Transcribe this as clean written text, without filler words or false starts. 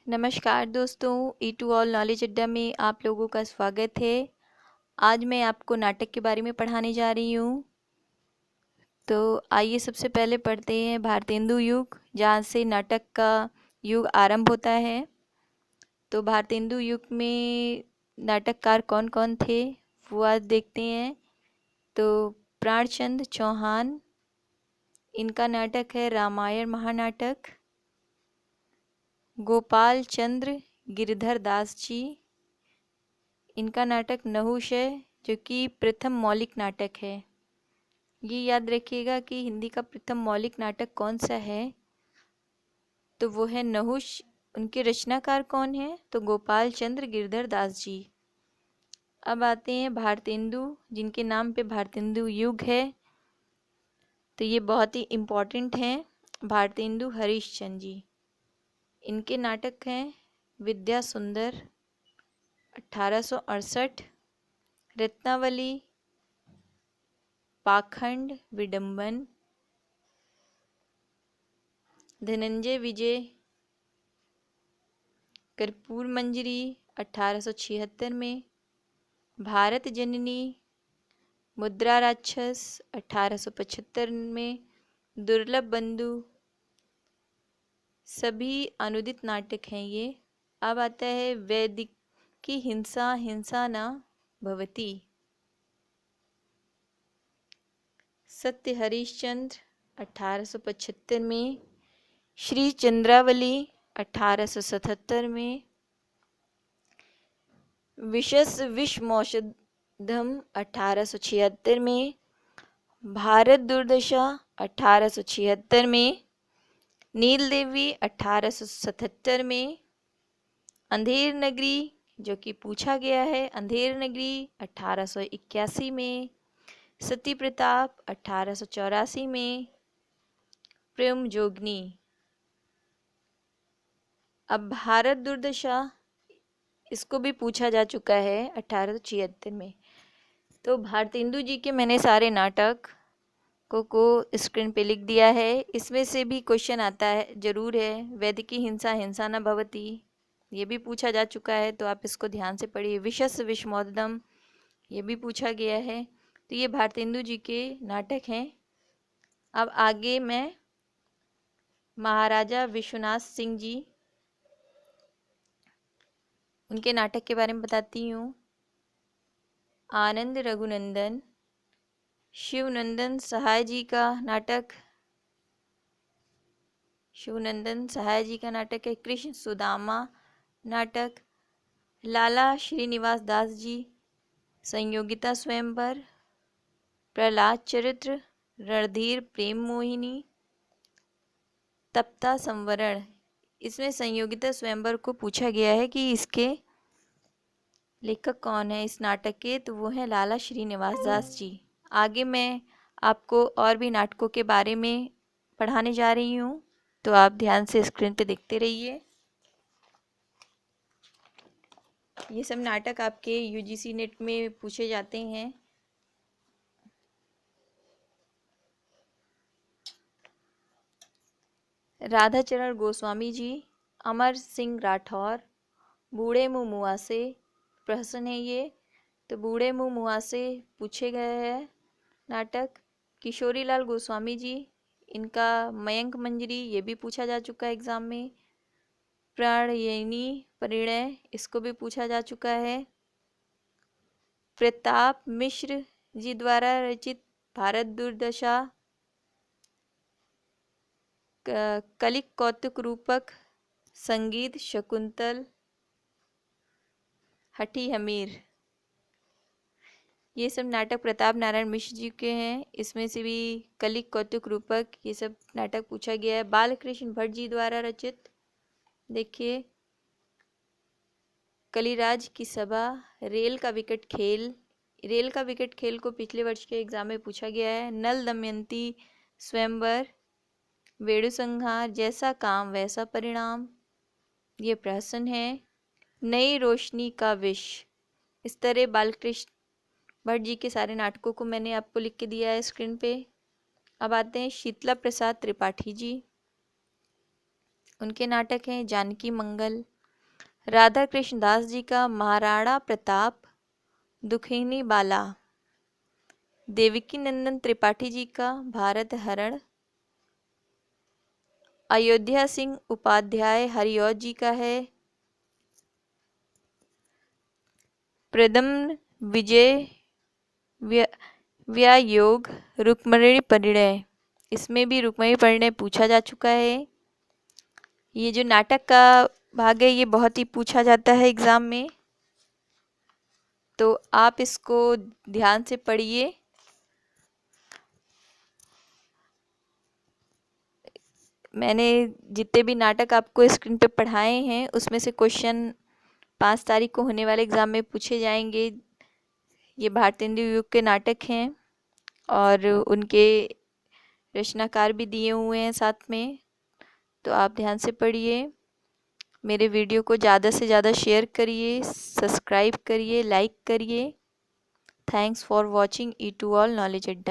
नमस्कार दोस्तों, ई to all knowledge अड्डा में आप लोगों का स्वागत है। आज मैं आपको नाटक के बारे में पढ़ाने जा रही हूँ। तो आइए सबसे पहले पढ़ते हैं भारतेंदु युग, जहाँ से नाटक का युग आरंभ होता है। तो भारतेंदु युग में नाटककार कौन कौन थे वो आज देखते हैं। तो प्राणचंद चौहान, इनका नाटक है रामायण महानाटक। गोपाल चंद्र गिरधर दास जी, इनका नाटक नहुष है, जो कि प्रथम मौलिक नाटक है। ये याद रखिएगा कि हिंदी का प्रथम मौलिक नाटक कौन सा है, तो वो है नहुष। उनके रचनाकार कौन है, तो गोपाल चंद्र गिरधर दास जी। अब आते हैं भारतेंदु, जिनके नाम पे भारतेंदु युग है। तो ये बहुत ही इम्पोर्टेंट हैं, भारतेंदु हरिश्चंद्र जी। इनके नाटक हैं विद्या सुंदर 1868, रत्नावली, पाखंड, विडंबन, धनंजय विजय, कर्पूर मंजरी 1876 में, भारत जननी, मुद्रा राक्षस 1875 में, दुर्लभ बंधु, सभी अनुदित नाटक हैं ये। अब आता है वैदिक की हिंसा हिंसा न भवती, सत्य हरिश्चंद्र 1875 में, श्री चंद्रावली 1877 में, विशस विषमौषधम 1876 में, भारत दुर्दशा 1876 में, नील देवी 1877 में, अंधेर नगरी, जो कि पूछा गया है, अंधेर नगरी 1881 में, सती प्रताप 1884 में, प्रेम जोगनी। अब भारत दुर्दशा, इसको भी पूछा जा चुका है 1876 में। तो भारतेंदु जी के मैंने सारे नाटक को स्क्रीन पे लिख दिया है। इसमें से भी क्वेश्चन आता है जरूर है, वैदिकी हिंसा हिंसा न भवती, ये भी पूछा जा चुका है, तो आप इसको ध्यान से पढ़िए। विशस विषमोदम, ये भी पूछा गया है। तो ये भारतेंदु जी के नाटक हैं। अब आगे मैं महाराजा विश्वनाथ सिंह जी, उनके नाटक के बारे में बताती हूँ। आनंद रघुनंदन, शिवनंदन सहाय जी का नाटक, शिवनंदन सहाय जी का नाटक है कृष्ण सुदामा नाटक, लाला श्रीनिवास दास जी, संयोगिता स्वयंवर, प्रहलाद चरित्र, रणधीर प्रेम मोहिनी, तप्ता संवरण। इसमें संयोगिता स्वयंवर को पूछा गया है कि इसके लेखक कौन है इस नाटक के, तो वो है लाला श्रीनिवास दास जी। आगे मैं आपको और भी नाटकों के बारे में पढ़ाने जा रही हूँ, तो आप ध्यान से स्क्रीन पे देखते रहिए। ये सब नाटक आपके यूजीसी नेट में पूछे जाते हैं। राधाचरण गोस्वामी जी, अमर सिंह राठौर, बूढ़े मुँह मुआ से प्रहसन है ये। तो बूढ़े मुँह मुआ से पूछे गए हैं नाटक। किशोरी लाल गोस्वामी जी, इनका मयंक मंजरी, ये भी पूछा जा चुका है एग्जाम में। प्राणयनी परिणय, इसको भी पूछा जा चुका है। प्रताप मिश्र जी द्वारा रचित भारत दुर्दशा, कलिक कौतुक रूपक, संगीत शकुंतल, हठी हमीर, ये सब नाटक प्रताप नारायण मिश्र जी के हैं। इसमें से भी कलिक कौतुक रूपक, ये सब नाटक पूछा गया है बालकृष्ण भट्ट जी द्वारा रचित। देखिए, कलिराज की सभा, रेल का विकट खेल, रेल का विकट खेल को पिछले वर्ष के एग्जाम में पूछा गया है। नल दमयंती स्वयंवर, वेणु संहार, जैसा काम वैसा परिणाम, ये प्रहसन है। नई रोशनी का विष। इस तरह बालकृष्ण भट्ट जी के सारे नाटकों को मैंने आपको लिख के दिया है स्क्रीन पे। अब आते हैं शीतला प्रसाद त्रिपाठी जी, उनके नाटक हैं जानकी मंगल, राधा कृष्ण दास जी का महाराणा प्रताप दुखिनी बाला, देवकी नंदन त्रिपाठी जी का भारत हरण, अयोध्या सिंह उपाध्याय हरिऔध जी का है प्रदम्न विजय व्यायोग रुक्मिणी परिणय। इसमें भी रुक्मिणी परिणय पूछा जा चुका है। ये जो नाटक का भाग है ये बहुत ही पूछा जाता है एग्ज़ाम में, तो आप इसको ध्यान से पढ़िए। मैंने जितने भी नाटक आपको स्क्रीन पे पढ़ाए हैं उसमें से क्वेश्चन 5 तारीख को होने वाले एग्ज़ाम में पूछे जाएंगे। ये भारतेंदु युग के नाटक हैं और उनके रचनाकार भी दिए हुए हैं साथ में, तो आप ध्यान से पढ़िए। मेरे वीडियो को ज़्यादा से ज़्यादा शेयर करिए, सब्सक्राइब करिए, लाइक करिए। Thanks for watching E2 all knowledge अड्डा।